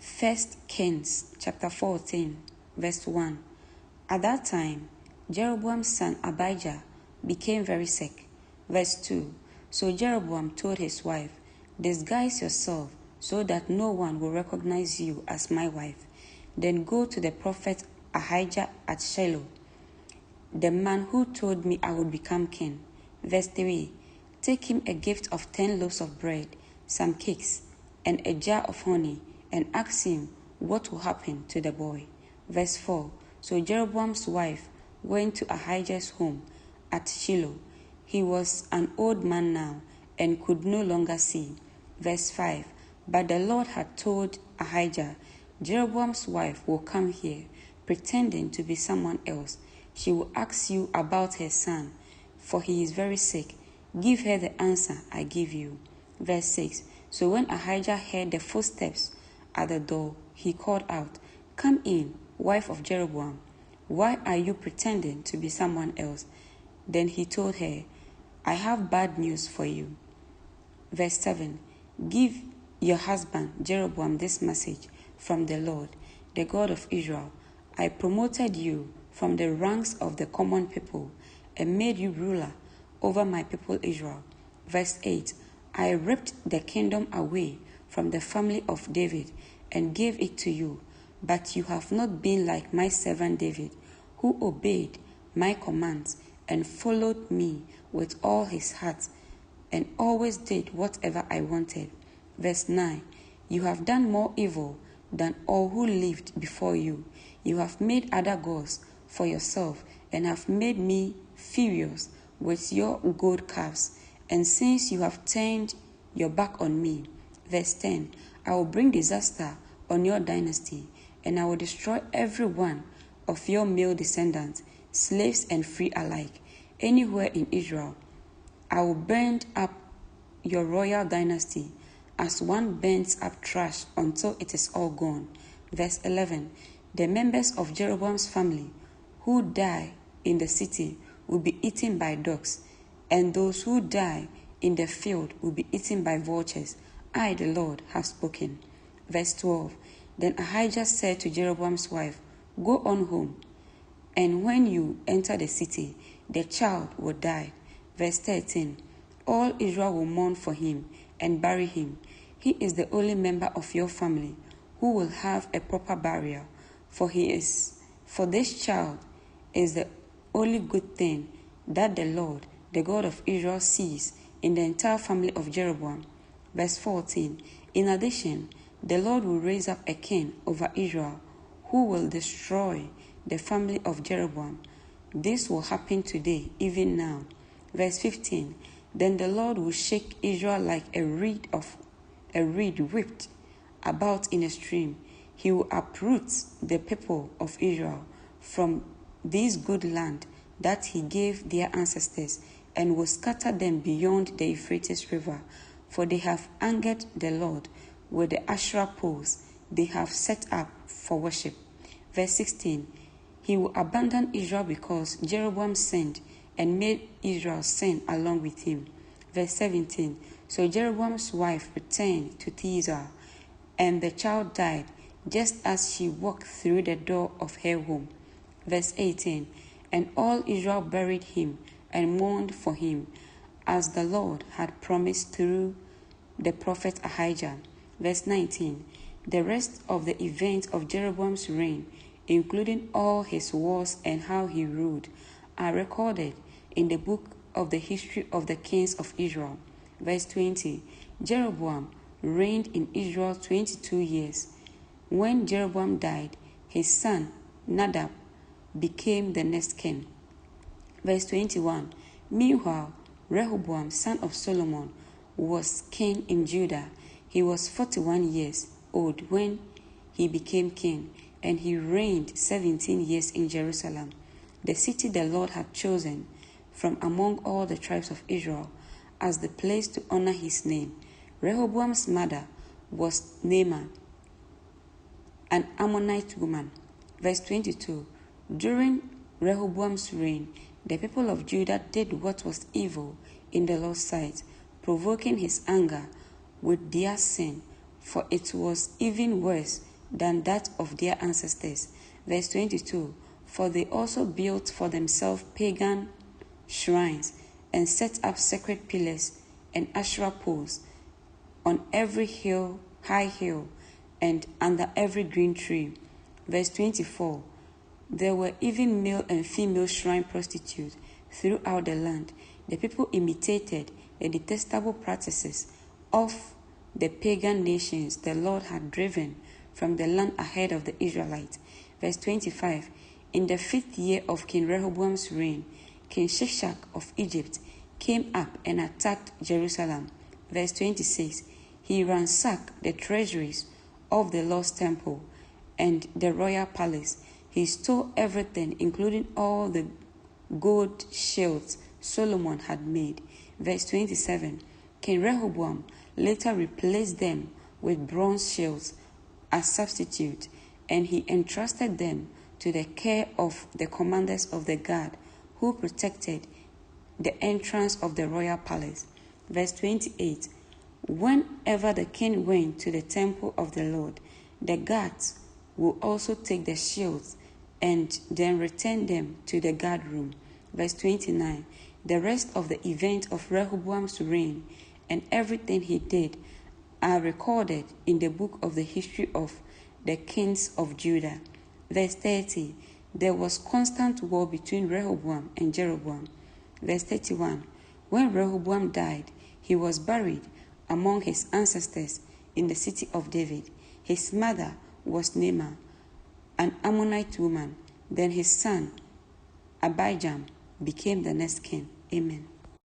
1 Kings chapter 14, verse 1. At that time, Jeroboam's son Abijah became very sick. Verse 2. So Jeroboam told his wife, "Disguise yourself so that no one will recognize you as my wife. Then go to the prophet Ahijah at Shiloh, the man who told me I would become king." Verse 3. Take him a gift of 10 loaves of bread, some cakes, and a jar of honey, and ask him what will happen to the boy. Verse 4. So Jeroboam's wife went to Ahijah's home at Shiloh. He was an old man now and could no longer see. Verse 5. But the Lord had told Ahijah, "Jeroboam's wife will come here, pretending to be someone else. She will ask you about her son, for he is very sick. Give her the answer I give you." Verse 6. So when Ahijah heard the footsteps at the door, he called out, "Come in, wife of Jeroboam. Why are you pretending to be someone else?" Then he told her, "I have bad news for you." Verse 7. Give your husband Jeroboam this message from the Lord, the God of Israel. I promoted you from the ranks of the common people and made you ruler over my people Israel. Verse 8. I ripped the kingdom away from the family of David and gave it to you, but you have not been like my servant David, who obeyed my commands and followed me with all his heart and always did whatever I wanted. Verse 9. You have done more evil than all who lived before you. You have made other gods for yourself and have made me furious with your gold calves. And since you have turned your back on me, verse 10, I will bring disaster on your dynasty, and I will destroy every one of your male descendants, slaves and free alike, anywhere in Israel. I will burn up your royal dynasty as one burns up trash until it is all gone. Verse 11, the members of Jeroboam's family who die in the city will be eaten by dogs, and those who die in the field will be eaten by vultures. I, the Lord, have spoken. Verse 12, then Ahijah said to Jeroboam's wife, "Go on home, and when you enter the city, the child will die." Verse 13, all Israel will mourn for him and bury him. He is the only member of your family who will have a proper burial, for this child is the only good thing that the Lord, the God of Israel, sees in the entire family of Jeroboam. Verse 14, in addition, the Lord will raise up a king over Israel who will destroy the family of Jeroboam. This will happen today, even now. Verse 15, then the Lord will shake Israel like a reed whipped about in a stream. He will uproot the people of Israel from this good land that he gave their ancestors, and will scatter them beyond the Euphrates River, for they have angered the Lord with the Asherah poles they have set up for worship. Verse 16, he will abandon Israel because Jeroboam sinned and made Israel sin along with him. Verse 17, so Jeroboam's wife returned to Tirzah, and the child died just as she walked through the door of her home. Verse 18, and all Israel buried him and mourned for him, as the Lord had promised through the prophet Ahijah. Verse 19, the rest of the events of Jeroboam's reign, including all his wars and how he ruled, are recorded in the book of the history of the kings of Israel. Verse 20, Jeroboam reigned in Israel 22 years. When Jeroboam died, his son Nadab became the next king. Verse 21, meanwhile, Rehoboam, son of Solomon, was king in Judah. He was 41 years old when he became king, and he reigned 17 years in Jerusalem, the city the Lord had chosen from among all the tribes of Israel as the place to honor his name. Rehoboam's mother was Naamah, an Ammonite woman. Verse 22, during Rehoboam's reign, the people of Judah did what was evil in the Lord's sight, provoking his anger with their sin, for it was even worse than that of their ancestors. Verse 22, for they also built for themselves pagan shrines and set up sacred pillars and Asherah poles on every hill, high hill, and under every green tree. Verse 24, there were even male and female shrine prostitutes throughout the land. The people imitated the detestable practices of the pagan nations the Lord had driven from the land ahead of the Israelites. Verse 25, in the 5th year of King Rehoboam's reign, King Shishak of Egypt came up and attacked Jerusalem. Verse 26, he ransacked the treasuries of the Lord's temple and the royal palace. He stole everything, including all the gold shields Solomon had made. Verse 27, King Rehoboam later replaced them with bronze shields as substitute, and he entrusted them to the care of the commanders of the guard who protected the entrance of the royal palace. Verse 28, whenever the king went to the temple of the Lord, the guards will also take the shields and then return them to the guard room. Verse 29, the rest of the event of Rehoboam's reign and everything he did are recorded in the book of the history of the kings of Judah. Verse 30, there was constant war between Rehoboam and Jeroboam. Verse 31, when Rehoboam died, he was buried among his ancestors in the city of David. His mother was Naamah, an Ammonite woman. Then his son, Abijam, became the next king. Amen.